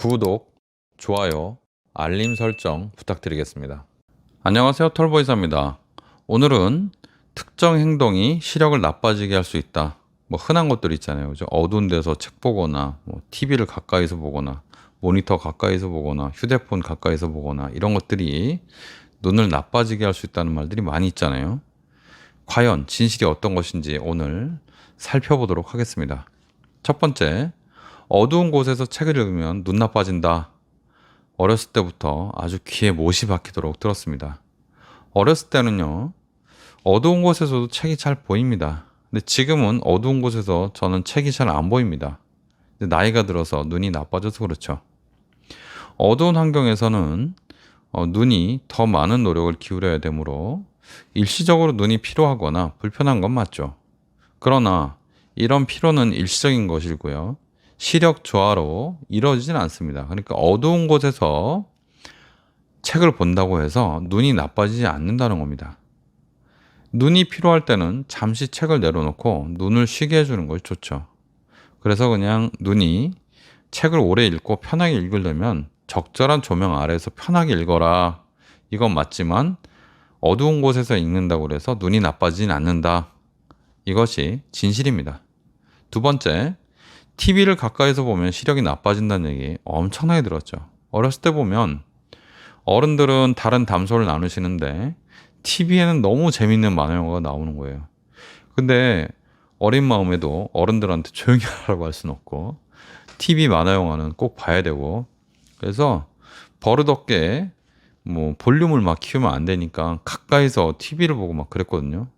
구독, 좋아요, 알림 설정 부탁드리겠습니다. 안녕하세요, 털보이사입니다. 오늘은 특정 행동이 시력을 나빠지게 할 수 있다. 흔한 것들 있잖아요. 그죠? 어두운 데서 책 보거나, TV를 가까이서 보거나, 모니터 가까이서 보거나, 휴대폰 가까이서 보거나, 이런 것들이 눈을 나빠지게 할 수 있다는 말들이 많이 있잖아요. 과연 진실이 어떤 것인지 오늘 살펴보도록 하겠습니다. 첫 번째, 어두운 곳에서 책을 읽으면 눈 나빠진다. 어렸을 때부터 아주 귀에 못이 박히도록 들었습니다. 어렸을 때는요, 어두운 곳에서도 책이 잘 보입니다. 근데 지금은 어두운 곳에서 저는 책이 잘 안 보입니다. 나이가 들어서 눈이 나빠져서 그렇죠. 어두운 환경에서는 눈이 더 많은 노력을 기울여야 되므로 일시적으로 눈이 피로하거나 불편한 건 맞죠. 그러나 이런 피로는 일시적인 것이고요. 시력 저하로 이루어지진 않습니다. 그러니까 어두운 곳에서 책을 본다고 해서 눈이 나빠지지 않는다는 겁니다. 눈이 피로할 때는 잠시 책을 내려놓고 눈을 쉬게 해주는 것이 좋죠. 그래서 그냥 눈이 책을 오래 읽고 편하게 읽으려면 적절한 조명 아래에서 편하게 읽어라. 이건 맞지만 어두운 곳에서 읽는다고 해서 눈이 나빠지진 않는다. 이것이 진실입니다. 두 번째, TV를 가까이서 보면 시력이 나빠진다는 얘기 엄청나게 들었죠. 어렸을 때 보면 어른들은 다른 담소를 나누시는데 TV에는 너무 재밌는 만화 영화가 나오는 거예요. 근데 어린 마음에도 어른들한테 조용히 하라고 할 수는 없고 TV 만화 영화는 꼭 봐야 되고, 그래서 버릇없게 볼륨을 막 키우면 안 되니까 가까이서 TV를 보고 막 그랬거든요.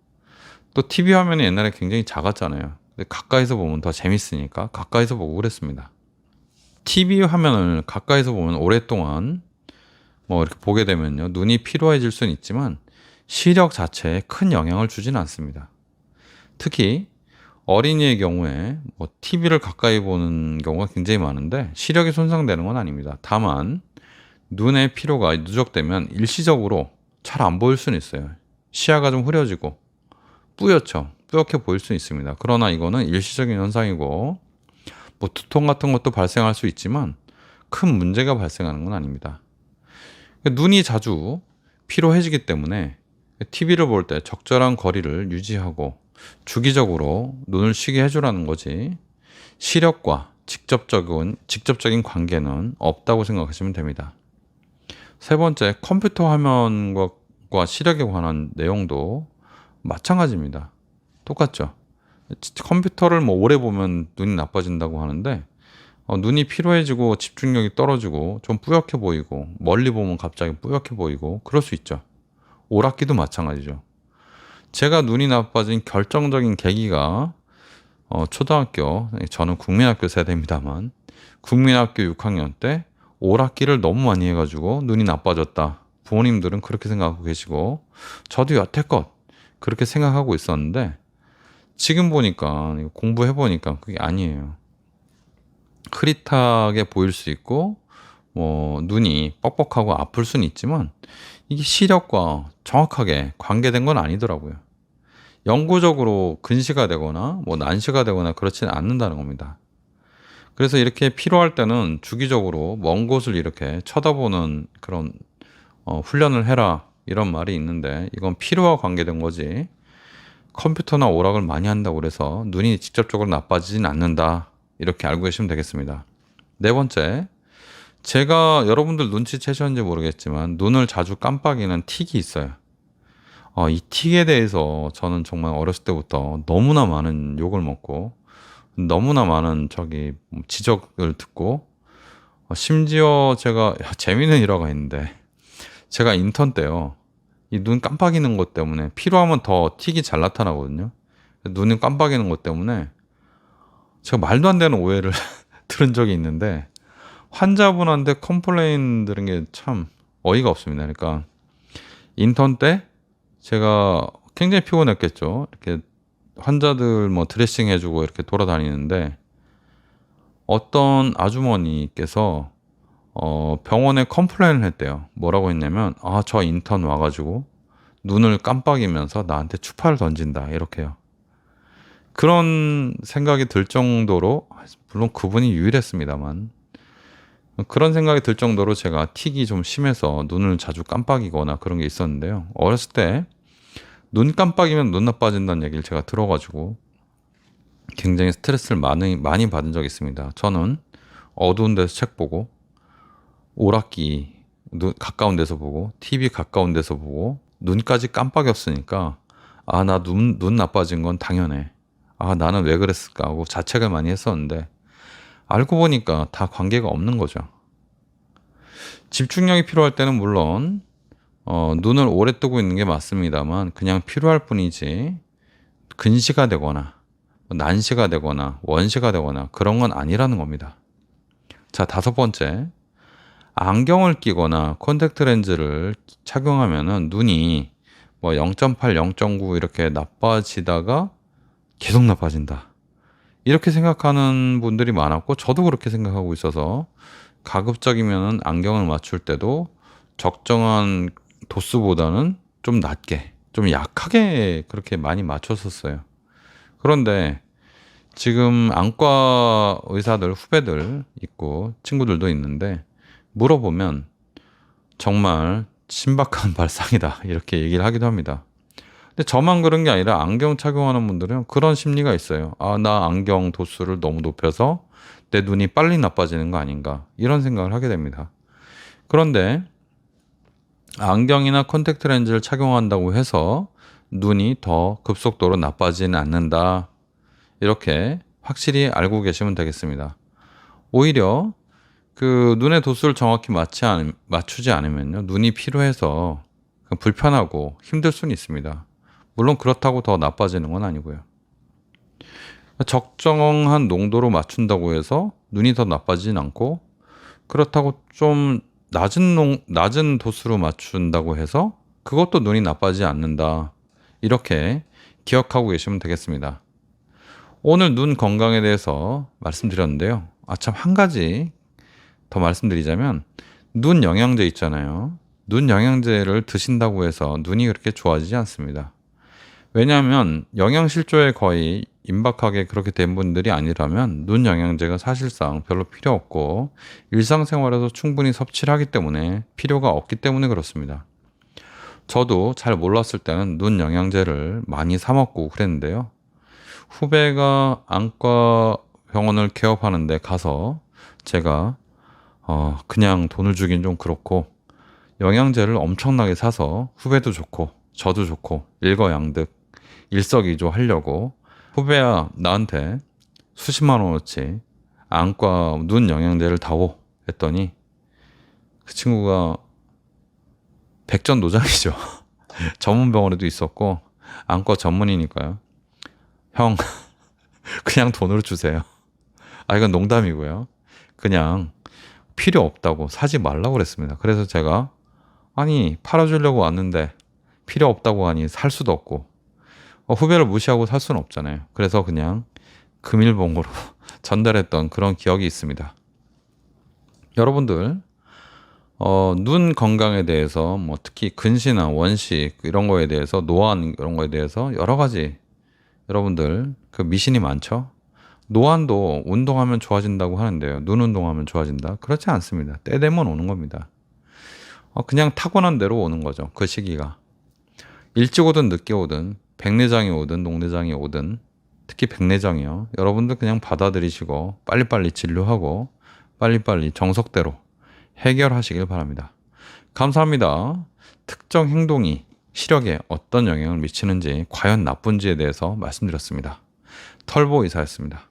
또 TV 화면이 옛날에 굉장히 작았잖아요. 가까이서 보면 더 재밌으니까 가까이서 보고 그랬습니다. TV 화면을 가까이서 보면 오랫동안 이렇게 보게 되면요, 눈이 피로해질 수는 있지만 시력 자체에 큰 영향을 주지는 않습니다. 특히 어린이의 경우에 TV를 가까이 보는 경우가 굉장히 많은데 시력이 손상되는 건 아닙니다. 다만 눈의 피로가 누적되면 일시적으로 잘 안 보일 수는 있어요. 시야가 좀 흐려지고 뿌옇게 보일 수 있습니다. 그러나 이거는 일시적인 현상이고 두통 같은 것도 발생할 수 있지만 큰 문제가 발생하는 건 아닙니다. 눈이 자주 피로해지기 때문에 TV를 볼 때 적절한 거리를 유지하고 주기적으로 눈을 쉬게 해주라는 거지, 시력과 직접적인 관계는 없다고 생각하시면 됩니다. 세 번째, 컴퓨터 화면과 시력에 관한 내용도 마찬가지입니다. 똑같죠. 컴퓨터를 오래 보면 눈이 나빠진다고 하는데 눈이 피로해지고 집중력이 떨어지고 좀 뿌옇게 보이고 멀리 보면 갑자기 뿌옇게 보이고 그럴 수 있죠. 오락기도 마찬가지죠. 제가 눈이 나빠진 결정적인 계기가 초등학교, 저는 국민학교 세대입니다만 국민학교 6학년 때 오락기를 너무 많이 해가지고 눈이 나빠졌다. 부모님들은 그렇게 생각하고 계시고 저도 여태껏 그렇게 생각하고 있었는데 지금 보니까, 공부해보니까 그게 아니에요. 흐릿하게 보일 수 있고 눈이 뻑뻑하고 아플 수는 있지만 이게 시력과 정확하게 관계된 건 아니더라고요. 영구적으로 근시가 되거나 난시가 되거나 그렇지는 않는다는 겁니다. 그래서 이렇게 피로할 때는 주기적으로 먼 곳을 이렇게 쳐다보는 그런 훈련을 해라, 이런 말이 있는데 이건 피로와 관계된 거지 컴퓨터나 오락을 많이 한다고 해서 눈이 직접적으로 나빠지진 않는다, 이렇게 알고 계시면 되겠습니다. 네 번째, 제가 여러분들 눈치채셨는지 모르겠지만 눈을 자주 깜빡이는 틱이 있어요. 이 틱에 대해서 저는 정말 어렸을 때부터 너무나 많은 욕을 먹고 너무나 많은 지적을 듣고, 심지어 제가 재미있는 일화가 있는데, 제가 인턴 때요, 이 눈 깜빡이는 것 때문에 피로하면 더 틱이 잘 나타나거든요. 눈이 깜빡이는 것 때문에 제가 말도 안 되는 오해를 들은 적이 있는데 환자분한테 컴플레인 들은 게 참 어이가 없습니다. 그러니까 인턴 때 제가 굉장히 피곤했겠죠. 이렇게 환자들 드레싱 해주고 이렇게 돌아다니는데 어떤 아주머니께서 병원에 컴플레인을 했대요. 뭐라고 했냐면, 저 인턴 와가지고 눈을 깜빡이면서 나한테 추파를 던진다, 이렇게요. 그런 생각이 들 정도로, 물론 그분이 유일했습니다만, 그런 생각이 들 정도로 제가 틱이 좀 심해서 눈을 자주 깜빡이거나 그런 게 있었는데요. 어렸을 때 눈 깜빡이면 눈 나빠진다는 얘기를 제가 들어가지고 굉장히 스트레스를 많이 받은 적이 있습니다. 저는 어두운 데서 책 보고, 오락기 가까운 데서 보고, TV 가까운 데서 보고, 눈까지 깜빡였으니까, 아, 나 눈 나빠진 건 당연해. 아, 나는 왜 그랬을까 하고 자책을 많이 했었는데, 알고 보니까 다 관계가 없는 거죠. 집중력이 필요할 때는 물론, 눈을 오래 뜨고 있는 게 맞습니다만, 그냥 필요할 뿐이지, 근시가 되거나, 난시가 되거나, 원시가 되거나, 그런 건 아니라는 겁니다. 자, 다섯 번째. 안경을 끼거나 콘택트 렌즈를 착용하면은 눈이 뭐 0.8, 0.9 이렇게 나빠지다가 계속 나빠진다. 이렇게 생각하는 분들이 많았고, 저도 그렇게 생각하고 있어서 가급적이면은 안경을 맞출 때도 적정한 도수보다는 좀 낮게, 좀 약하게 그렇게 많이 맞췄었어요. 그런데 지금 안과 의사들 후배들 있고 친구들도 있는데 물어보면 정말 신박한 발상이다 이렇게 얘기를 하기도 합니다. 근데 저만 그런 게 아니라 안경 착용하는 분들은 그런 심리가 있어요. 아, 나 안경 도수를 너무 높여서 내 눈이 빨리 나빠지는 거 아닌가 이런 생각을 하게 됩니다. 그런데 안경이나 콘택트 렌즈를 착용한다고 해서 눈이 더 급속도로 나빠지는 않는다. 이렇게 확실히 알고 계시면 되겠습니다. 오히려 그 눈의 도수를 정확히 맞추지 않으면요. 눈이 피로해서 불편하고 힘들 수는 있습니다. 물론 그렇다고 더 나빠지는 건 아니고요. 적정한 농도로 맞춘다고 해서 눈이 더 나빠지진 않고 그렇다고 좀 낮은 도수로 맞춘다고 해서 그것도 눈이 나빠지지 않는다. 이렇게 기억하고 계시면 되겠습니다. 오늘 눈 건강에 대해서 말씀드렸는데요. 참 한 가지 더 말씀드리자면 눈 영양제 있잖아요. 눈 영양제를 드신다고 해서 눈이 그렇게 좋아지지 않습니다. 왜냐하면 영양실조에 거의 임박하게 그렇게 된 분들이 아니라면 눈 영양제가 사실상 별로 필요 없고 일상생활에서 충분히 섭취를 하기 때문에 필요가 없기 때문에 그렇습니다. 저도 잘 몰랐을 때는 눈 영양제를 많이 사 먹고 그랬는데요. 후배가 안과 병원을 개업하는데 가서 제가 그냥 돈을 주긴 좀 그렇고 영양제를 엄청나게 사서 후배도 좋고 저도 좋고 일거양득 일석이조 하려고 후배야 나한테 수십만 원어치 안과 눈 영양제를 다오 했더니 그 친구가 백전노장이죠. 전문 병원에도 있었고 안과 전문이니까요. 형 그냥 돈으로 주세요. 아 이건 농담이고요. 그냥 필요 없다고 사지 말라고 그랬습니다. 그래서 제가 아니 팔아주려고 왔는데 필요 없다고 하니 살 수도 없고 후배를 무시하고 살 수는 없잖아요. 그래서 그냥 금일봉으로 전달했던 그런 기억이 있습니다. 여러분들 눈 건강에 대해서 뭐 특히 근시나 원시 이런 거에 대해서 노안 이런 거에 대해서 여러 가지 여러분들 그 미신이 많죠. 노안도 운동하면 좋아진다고 하는데요. 눈 운동하면 좋아진다? 그렇지 않습니다. 때 되면 오는 겁니다. 그냥 타고난 대로 오는 거죠. 그 시기가. 일찍 오든 늦게 오든 백내장이 오든 녹내장이 오든 특히 백내장이요. 여러분들 그냥 받아들이시고 빨리빨리 진료하고 빨리빨리 정석대로 해결하시길 바랍니다. 감사합니다. 특정 행동이 시력에 어떤 영향을 미치는지 과연 나쁜지에 대해서 말씀드렸습니다. 털보 의사였습니다.